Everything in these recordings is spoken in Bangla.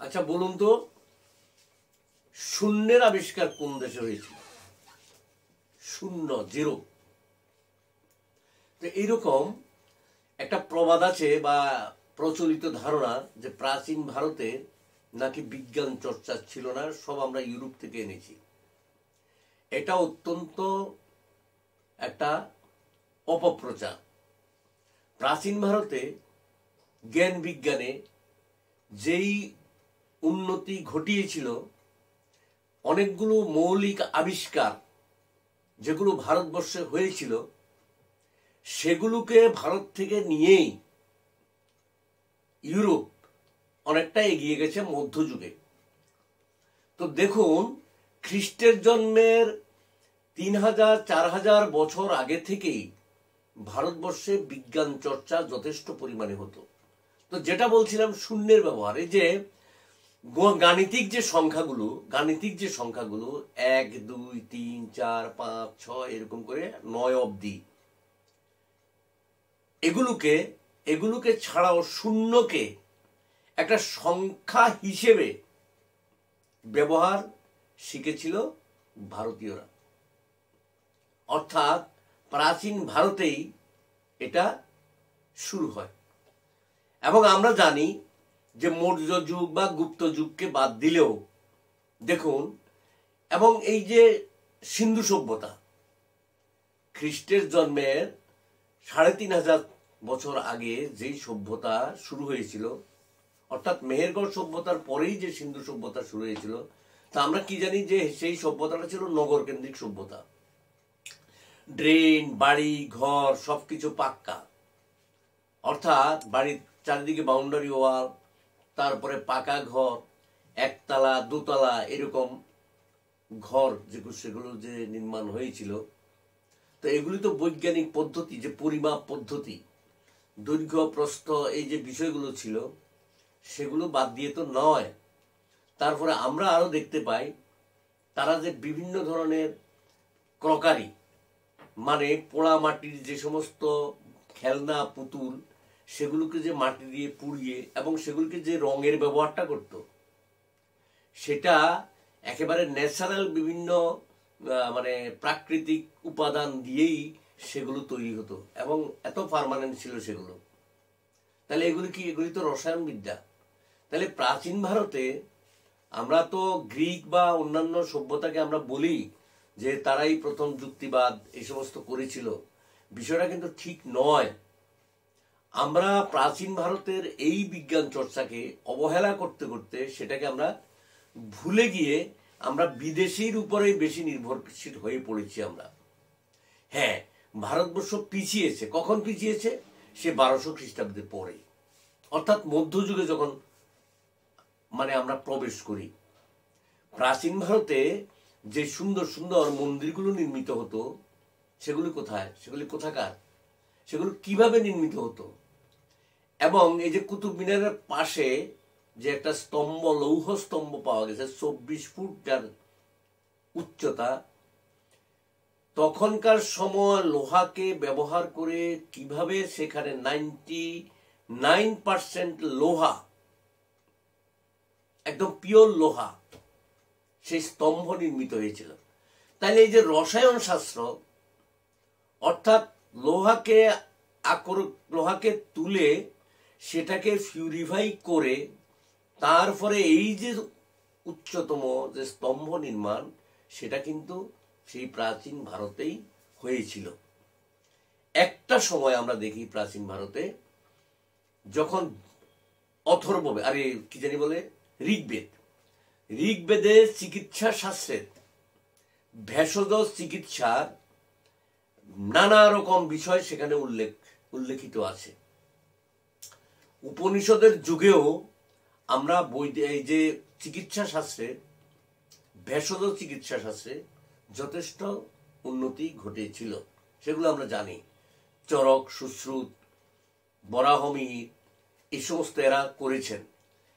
আচ্ছা বলুন তো, শূন্যের আবিষ্কার কোন দেশে হয়েছিল? শূন্য, জিরো। তো এইরকম একটা প্রবাদ আছে বা প্রচলিত ধারণা যে প্রাচীন ভারতে নাকি বিজ্ঞান চর্চা ছিল না, সব আমরা ইউরোপ থেকে এনেছি। এটা অত্যন্ত একটা অপপ্রচার। প্রাচীন ভারতে জ্ঞান বিজ্ঞানে যেই উন্নতি ঘটিয়েছিল, অনেকগুলো মৌলিক আবিষ্কার যেগুলো ভারতবর্ষে হয়েছিল, সেগুলোকে ভারত থেকে নিয়েই ইউরোপ অনেকটা এগিয়ে গেছে মধ্যযুগে। তো দেখুন, খ্রিস্টের জন্মের 3000-4000 বছর আগে থেকেই ভারতবর্ষে বিজ্ঞান চর্চা যথেষ্ট পরিমাণে হতো। তো যেটা বলছিলাম শূন্যের ব্যবহার, এই যে গাণিতিক যে সংখ্যাগুলো 1, 2, 3, 4, 5, 6 এরকম করে 9 অবধি, এগুলোকে ছাড়াও শূন্যকে একটা সংখ্যা হিসেবে ব্যবহার শিখেছিল ভারতীয়রা। অর্থাৎ প্রাচীন ভারতেই এটা শুরু হয়। এবং আমরা জানি যে মৌর্য যুগ বা গুপ্ত যুগকে বাদ দিলেও দেখুন, এবং এই যে সিন্ধু সভ্যতা, খ্রিস্টের জন্মের 3500 বছর আগে যেই সভ্যতা শুরু হয়েছিল, অর্থাৎ মেহেরগড় সভ্যতার পরেই যে সিন্ধু সভ্যতা শুরু হয়েছিল, তা আমরা কি জানি যে সেই সভ্যতাটা ছিল নগর কেন্দ্রিক সভ্যতা। ড্রেন, বাড়ি, ঘর সবকিছু পাক্কা, অর্থাৎ বাড়ির চারিদিকে বাউন্ডারি ওয়াল, তারপরে পাকা ঘর, একতলা, দোতলা এরকম ঘর সেগুলো যে নির্মাণ হয়েছিল। তো এগুলি তো বৈজ্ঞানিক পদ্ধতি, যে পরিমাপ পদ্ধতি, দৈর্ঘ্য প্রস্থ, এই যে বিষয়গুলো ছিল, সেগুলো বাদ দিয়ে তো নয়। তারপরে আমরা আরো দেখতে পাই তারা যে বিভিন্ন ধরনের ক্রকারি, মানে পোড়া মাটির যে সমস্ত খেলনা পুতুল, সেগুলোকে যে মাটি দিয়ে পুড়িয়ে এবং সেগুলোকে যে রঙের ব্যবহারটা করত, সেটা একেবারে ন্যাচারাল বিভিন্ন মানে প্রাকৃতিক উপাদান দিয়েই সেগুলো তৈরি হতো এবং এত পার্মানেন্ট ছিল সেগুলো। তাহলে এগুলি তো রসায়ন বিদ্যা। তাহলে প্রাচীন ভারতে আমরা তো গ্রিক বা অন্যান্য সভ্যতাকে আমরা বলি যে তারাই প্রথম যুক্তিবাদ এই সমস্ত করেছিল, বিষয়টা কিন্তু ঠিক নয়। আমরা প্রাচীন ভারতের এই বিজ্ঞান চর্চাকে অবহেলা করতে করতে সেটাকে আমরা ভুলে গিয়ে আমরা বিদেশির উপরেই বেশি নির্ভরশীল হয়ে পড়েছি আমরা। হ্যাঁ, ভারতবর্ষ পিছিয়েছে। কখন পিছিয়েছে? সে 1200 খ্রিস্টাব্দের পরে, অর্থাৎ মধ্যযুগে যখন মানে আমরা প্রবেশ করি। প্রাচীন ভারতে যে সুন্দর সুন্দর মন্দিরগুলো নির্মিত হতো, সেগুলি কোথায়? সেগুলি কোথাকার? সেগুলো কিভাবে নির্মিত হতো? এবং এই যে কুতুব মিনারের পাশে যে একটা স্তম্ভ, লৌহ স্তম্ভ পাওয়া গেছে 24 ফুট যার উচ্চতা, তখনকার সময় লোহাকে ব্যবহার করে কিভাবে সেখানে 99% লোহা, একদম পিওর লোহা, সেই স্তম্ভ নির্মিত হয়েছিল। তাহলে এই যে রসায়ন শাস্ত্র, অর্থাৎ লোহাকে তুলে সেটাকে পিউরিফাই করে তারপরে এই যে উচ্চতম যে স্তম্ভ নির্মাণ, সেটা কিন্তু সেই প্রাচীন ভারতেই হয়েছিল। একটা সময় আমরা দেখি প্রাচীন ভারতে যখন ঋগ্বেদের চিকিৎসা শাস্ত্রের ভেষজ চিকিৎসার নানা রকম বিষয় সেখানে উল্লেখিত আছে। উপনিষদের যুগেও আমরা এই যে চিকিৎসা শাস্ত্রে, ভেষজ চিকিৎসা শাস্ত্রে যথেষ্ট উন্নতি ঘটেছিল, সেগুলো আমরা জানি। চরক, সুশ্রুত, বরাহমিহির এই সমস্ত এরা করেছেন।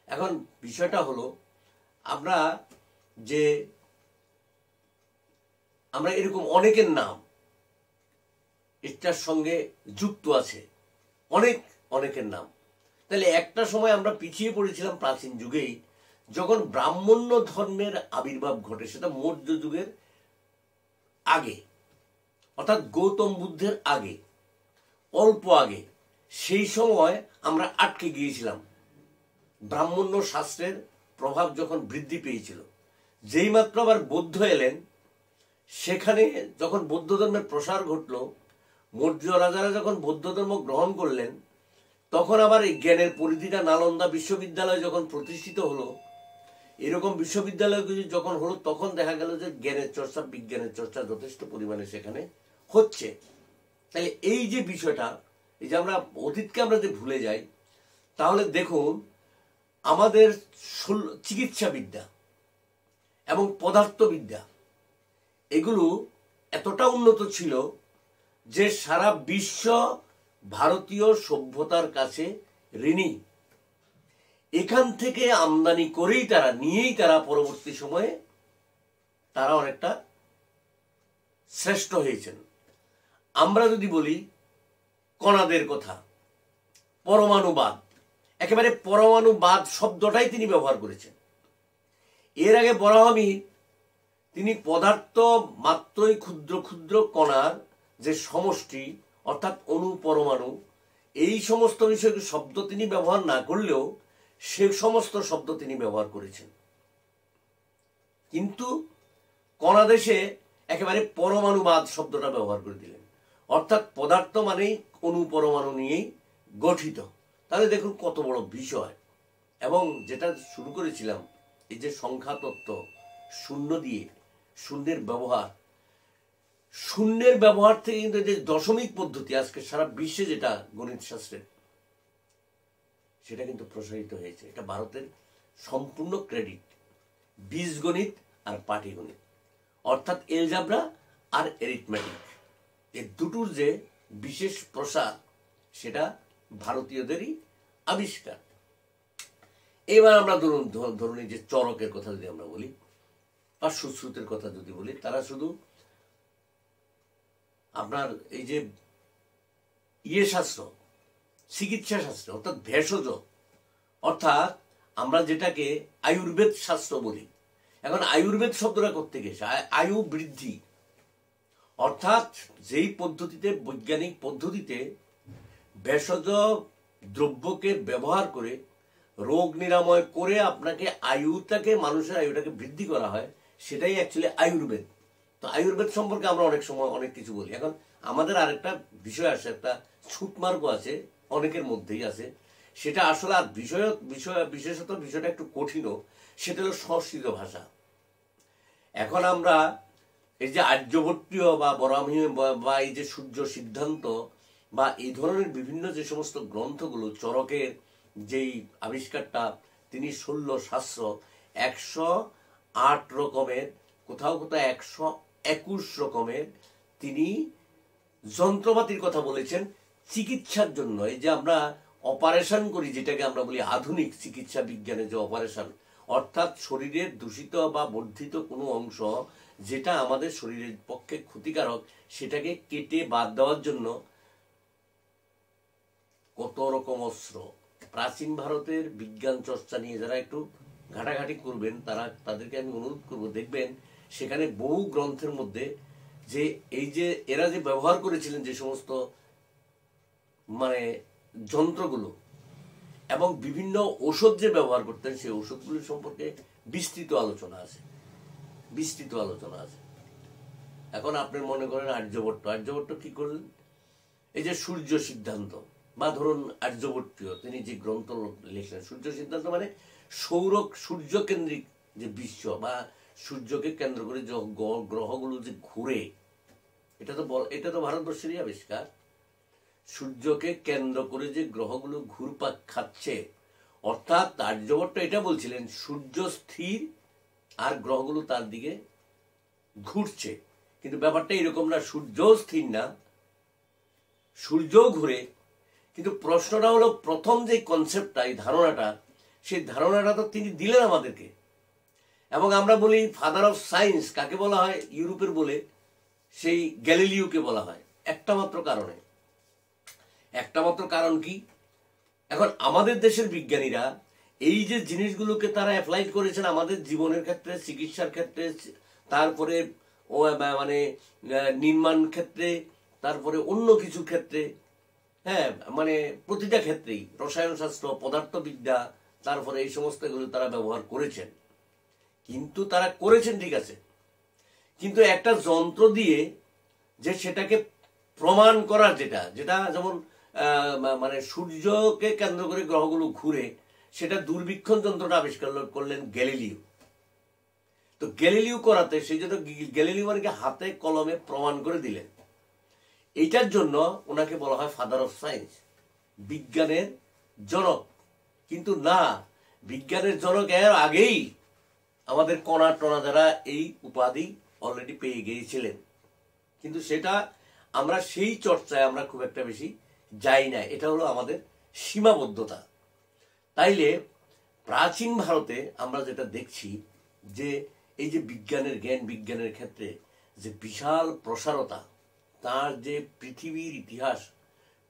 এখন বিষয়টা হলো, আমরা এরকম অনেকের নাম এটার সঙ্গে যুক্ত আছে, অনেকের নাম। তাহলে একটা সময় আমরা পিছিয়ে পড়েছিলাম প্রাচীন যুগেই, যখন ব্রাহ্মণ্য ধর্মের আবির্ভাব ঘটে, সেটা মৌর্য যুগের আগে, অর্থাৎ গৌতম বুদ্ধের আগে, অল্প আগে, সেই সময় আমরা আটকে গিয়েছিলাম। ব্রাহ্মণ্য শাস্ত্রের প্রভাব যখন বৃদ্ধি পেয়েছিল, যেই মাত্র আবার বৌদ্ধ এলেন, সেখানে যখন বৌদ্ধ ধর্মের প্রসার ঘটল, মৌর্য রাজারা যখন বৌদ্ধ ধর্ম গ্রহণ করলেন, তখন আবার এই জ্ঞানের পরিধিটা নালন্দা বিশ্ববিদ্যালয় যখন প্রতিষ্ঠিত হলো, এরকম বিশ্ববিদ্যালয় যখন হলো, তখন দেখা গেল যে জ্ঞানের চর্চা, বিজ্ঞানের চর্চা যথেষ্ট পরিমাণে সেখানে হচ্ছে। তাহলে এই যে বিষয়টা, এই যে আমরা অতীতকে আমরা যে ভুলে যাই, তাহলে দেখুন আমাদের চিকিৎসাবিদ্যা এবং পদার্থবিদ্যা এগুলো এতটা উন্নত ছিল যে সারা বিশ্ব ভারতীয় সভ্যতার কাছে ঋণী। এখান থেকে আমদানি করেই তারা, নিয়েই তারা পরবর্তী সময়ে তারা অনেকটা শ্রেষ্ঠ হয়েছেন। আমরা যদি বলি কণাদের কথা, পরমাণুবাদ, একেবারে পরমাণুবাদ শব্দটাই তিনি ব্যবহার করেছেন। এর আগে বরাহমি তিনি পদার্থ মাত্রই ক্ষুদ্র ক্ষুদ্র কণার যে সমষ্টি, অর্থাৎ অণু, পরমাণু, এই সমস্ত বিষয় শব্দ তিনি ব্যবহার না করলেও সে সমস্ত শব্দ তিনি ব্যবহার করেছেন। কিন্তু কণাদেশে একেবারে পরমাণুবাদ শব্দটা ব্যবহার করে দিলেন, অর্থাৎ পদার্থ মানেই অণু পরমাণু নিয়েই গঠিত। তাহলে দেখুন কত বড় বিষয়। এবং যেটা শুরু করেছিলাম, এই যে সংখ্যা তত্ত্ব, শূন্য দিয়ে, শূন্যের ব্যবহার, শূন্যের ব্যবহার থেকে কিন্তু যে দশমিক পদ্ধতি আজকে সারা বিশ্বে যেটা গণিত শাস্ত্রের, সেটা কিন্তু প্রসারিত হয়েছে। এটা ভারতের সম্পূর্ণ ক্রেডিট। বীজগণিত আর পাটিগণিত, অর্থাৎ এলজাব্রা আর এরিথমেটিক, এই দুটোর যে বিশেষ প্রসার, সেটা ভারতীয়দেরই আবিষ্কার। এবার আমরা ধরুন এই যে চরকের কথা যদি আমরা বলি, বা সুশ্রুতের কথা যদি বলি, তারা শুধু আপনার এই যে শাস্ত্র, চিকিৎসা শাস্ত্র, অর্থাৎ ভেষজ, অর্থাৎ আমরা যেটাকে আয়ুর্বেদ শাস্ত্র বলি। এখন আয়ুর্বেদ শব্দটা করতে গেছে আয়ু বৃদ্ধি, অর্থাৎ যেই পদ্ধতিতে, বৈজ্ঞানিক পদ্ধতিতে ভেষজ দ্রব্যকে ব্যবহার করে রোগ নিরাময় করে আপনাকে আয়ুটাকে, মানুষের আয়ুটাকে বৃদ্ধি করা হয়, সেটাই অ্যাকচুয়ালি আয়ুর্বেদ। তো আয়ুর্বেদ সম্পর্কে আমরা অনেক সময় অনেক কিছু বলি। এখন আমাদের আরেকটা বিষয় আছে, একটা ছুটমার্গ আছে, অনেকের মধ্যেই আছে, সেটা আসলে আর বিশেষত বিষয়টা একটু কঠিনও, সেটা হলো সংস্কৃত ভাষা। এখন আমরা এই যে আর্যভট্টীয় বা বরাহমি বা এই যে সূর্য সিদ্ধান্ত বা এই ধরনের বিভিন্ন যে সমস্ত গ্রন্থগুলো, চরকের যেই আবিষ্কারটা, তিনি 16 শাস্ত্র, 108 রকমের, কোথাও কোথাও 121 রকমের তিনি যন্ত্রপাতির কথা বলেছেন চিকিৎসার জন্য। এই যে আমরা অপারেশন করি, যেটাকে আমরা বলি আধুনিক চিকিৎসা বিজ্ঞানের যে অপারেশন, অর্থাৎ শরীরের দূষিত বা বর্ধিত কোনো অংশ যেটা আমাদের শরীরের পক্ষে ক্ষতিকারক, সেটাকে কেটে বাদ দেওয়ার জন্য কত রকম অস্ত্র। প্রাচীন ভারতের বিজ্ঞান চর্চা নিয়ে যারা একটু ঘাটাঘাটি করবেন, তাদেরকে আমি অনুরোধ করব, দেখবেন সেখানে বহু গ্রন্থের মধ্যে যে এই যে এরা যে ব্যবহার করেছিলেন যে সমস্ত মানে যন্ত্রগুলো এবং বিভিন্ন ঔষধ যে ব্যবহার করতেন, সেই ঔষধগুলো সম্পর্কে বিস্তৃত আলোচনা আছে। এখন আপনি মনে করেন আর্যভট্ট কি করলেন, এই যে সূর্য সিদ্ধান্ত, বা ধরুন আর্যভট্টীয়, তিনি যে গ্রন্থ লিখলেন সূর্য সিদ্ধান্ত, মানে সূর্য কেন্দ্রিক যে বিশ্ব, বা সূর্যকে কেন্দ্র করে যে গ্রহগুলো যে ঘুরে, এটা তো ভারতবর্ষেরই আবিষ্কার। সূর্যকে কেন্দ্র করে যে গ্রহগুলো ঘুরপাক খাচ্ছে, অর্থাৎ আর্যভট্ট এটা বলছিলেন সূর্য স্থির আর গ্রহগুলো তার দিকে ঘুরছে। কিন্তু ব্যাপারটা এরকম না, সূর্য স্থির না, সূর্য ঘুরে। কিন্তু প্রশ্নটা হলো, প্রথম যে কনসেপ্টটা, এই ধারণাটা, সেই ধারণাটা তো তিনি দিলেন আমাদেরকে। এবং আমরা বলি ফাদার অফ সায়েন্স কাকে বলা হয় ইউরোপের বলে, সেই গ্যালিলিওকে বলা হয় একটা মাত্র কারণ কি, এখন আমাদের দেশের বিজ্ঞানীরা এই যে জিনিসগুলোকে তারা অ্যাপ্লাই করেছেন আমাদের জীবনের ক্ষেত্রে, চিকিৎসার ক্ষেত্রে, তারপরে মানে নির্মাণ ক্ষেত্রে, তারপরে অন্য কিছু ক্ষেত্রে, হ্যাঁ মানে প্রতিটা ক্ষেত্রেই, রসায়ন শাস্ত্র, পদার্থবিদ্যা, তারপরে এই সমস্ত এগুলো তারা ব্যবহার করেছেন। কিন্তু তারা করেছেন ঠিক আছে, কিন্তু একটা যন্ত্র দিয়ে যে সেটাকে প্রমাণ করার, যেটা যেমন মানে সূর্যকে কেন্দ্র করে গ্রহগুলো ঘুরে, সেটা দূরবীক্ষণ যন্ত্রটা আবিষ্কার করলেন গ্যালিলিও। তো গ্যালিলিও করাতে সেই জন্য গ্যালিলিও মানে হাতে কলমে প্রমাণ করে দিলেন। এইটার জন্য ওনাকে বলা হয় ফাদার অফ সায়েন্স, বিজ্ঞানের জনক। কিন্তু না, বিজ্ঞানের জনক এর আগেই আমাদের কণা টনা দ্বারা এই উপাধি অলরেডি পেয়ে গিয়েছিলেন। কিন্তু সেটা আমরা সেই চর্চায় আমরা খুব একটা বেশি যাই না, এটা হলো আমাদের সীমাবদ্ধতা। তাইলে প্রাচীন ভারতে আমরা যেটা দেখছি যে এই যে বিজ্ঞানের জ্ঞান, বিজ্ঞানের ক্ষেত্রে যে বিশাল প্রসারতা, তার যে পৃথিবীর ইতিহাস,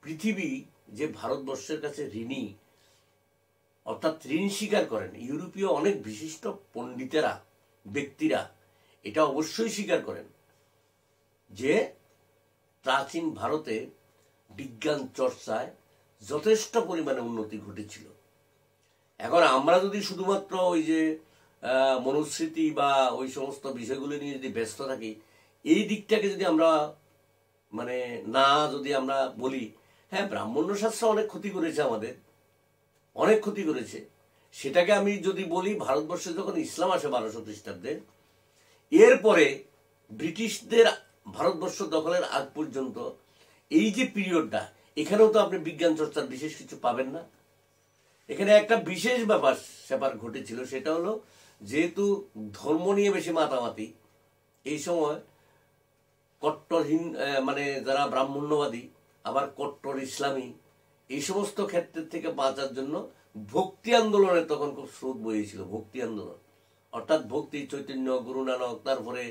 পৃথিবী যে ভারতবর্ষের কাছে ঋণী, অর্থাৎ ঋণ স্বীকার করেন ইউরোপীয় অনেক বিশিষ্ট পণ্ডিতেরা, ব্যক্তিরা এটা অবশ্যই স্বীকার করেন যে প্রাচীন ভারতে বিজ্ঞান চর্চায় যথেষ্ট পরিমাণে উন্নতি ঘটেছিল। এখন আমরা যদি শুধুমাত্র ওই যে মনুস্মৃতি বা ওই সমস্ত বিষয়গুলো নিয়ে যদি ব্যস্ত থাকি, এই দিকটাকে যদি আমরা মানে না যদি আমরা বলি, হ্যাঁ ব্রাহ্মণ্য শাস্ত্র অনেক ক্ষতি করেছে, আমাদের অনেক ক্ষতি করেছে। সেটাকে আমি যদি বলি, ভারতবর্ষে যখন ইসলাম আসে 1200 খ্রিস্টাব্দে, এরপরে ব্রিটিশদের ভারতবর্ষ দখলের আগ পর্যন্ত এই যে পিরিয়ডটা, এখানেও তো আপনি বিজ্ঞান চর্চার বিশেষ কিছু পাবেন না। এখানে একটা বিশেষ ব্যাপার ঘটেছিল, সেটা হলো যেহেতু ধর্ম নিয়ে বেশি মাতামাতি, এই সময় কট্টরহীন মানে যারা ব্রাহ্মণ্যবাদী, আবার কট্টর ইসলামী, এই সমস্ত ক্ষেত্রের থেকে বাঁচার জন্য ভক্তি আন্দোলনের তখন খুব স্রোত বইয়েছিল। ভক্তি আন্দোলন অর্থাৎ ভক্তি, চৈতন্য, গুরু নানক, তারপরে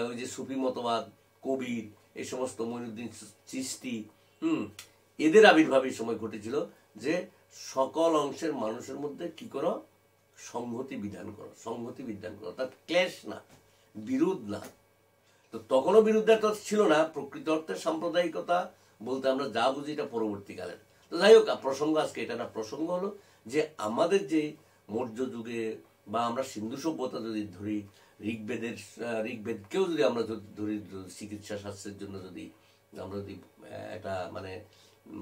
ওই যে সুফি মতবাদ, কবির, এই সমস্ত মঈনুদ্দিন চিশতি, এদের আবির্ভাব এই সময় ঘটেছিল যে সকল অংশের মানুষের মধ্যে কি করো, সংহতি বিধান করো, সংহতি বিধান করো, অর্থাৎ ক্লেশ না, বিরোধ না। তো তখনও বিরোধিতা ছিল না, প্রকৃত অর্থে সাম্প্রদায়িকতা বলতে আমরা যা বুঝি এটা পরবর্তীকালের। তো যাই হোক, প্রসঙ্গ আজকে এটা না, প্রসঙ্গ হলো যে আমাদের যে মৌর্য যুগে বা আমরা সিন্ধু সভ্যতা যদি ধরি, ঋগ্বেদকেও যদি আমরা ধরি, চিকিৎসা শাস্ত্রের জন্য যদি আমরা যদি একটা মানে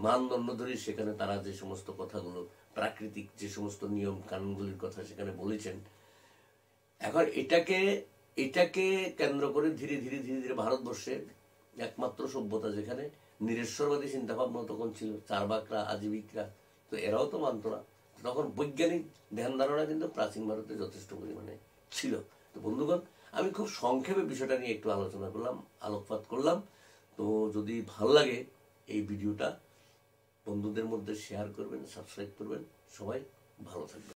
মানদণ্ড ধরি, সেখানে তারা যে সমস্ত কথাগুলো, প্রাকৃতিক যে সমস্ত নিয়ম কানুনগুলির কথা সেখানে বলেছেন। এখন এটাকে কেন্দ্র করে ধীরে ধীরে ধীরে ধীরে ভারতবর্ষে একমাত্র সভ্যতা যেখানে নিরেশ্বরবাদী চিন্তাভাবনা তখন ছিল, চারবাকরা, আজীবিকরা, তো এরাও তো মানত না। তখন বৈজ্ঞানিক ধ্যান ধারণা কিন্তু প্রাচীন ভারতে যথেষ্ট পরিমাণে ছিল। তো বন্ধুগণ, আমি খুব সংক্ষেপে বিষয়টা নিয়ে একটু আলোচনা করলাম, আলোকপাত করলাম। তো যদি ভালো লাগে এই ভিডিওটা বন্ধুদের মধ্যে শেয়ার করবেন, সাবস্ক্রাইব করবেন। সবাই ভালো থাকবেন।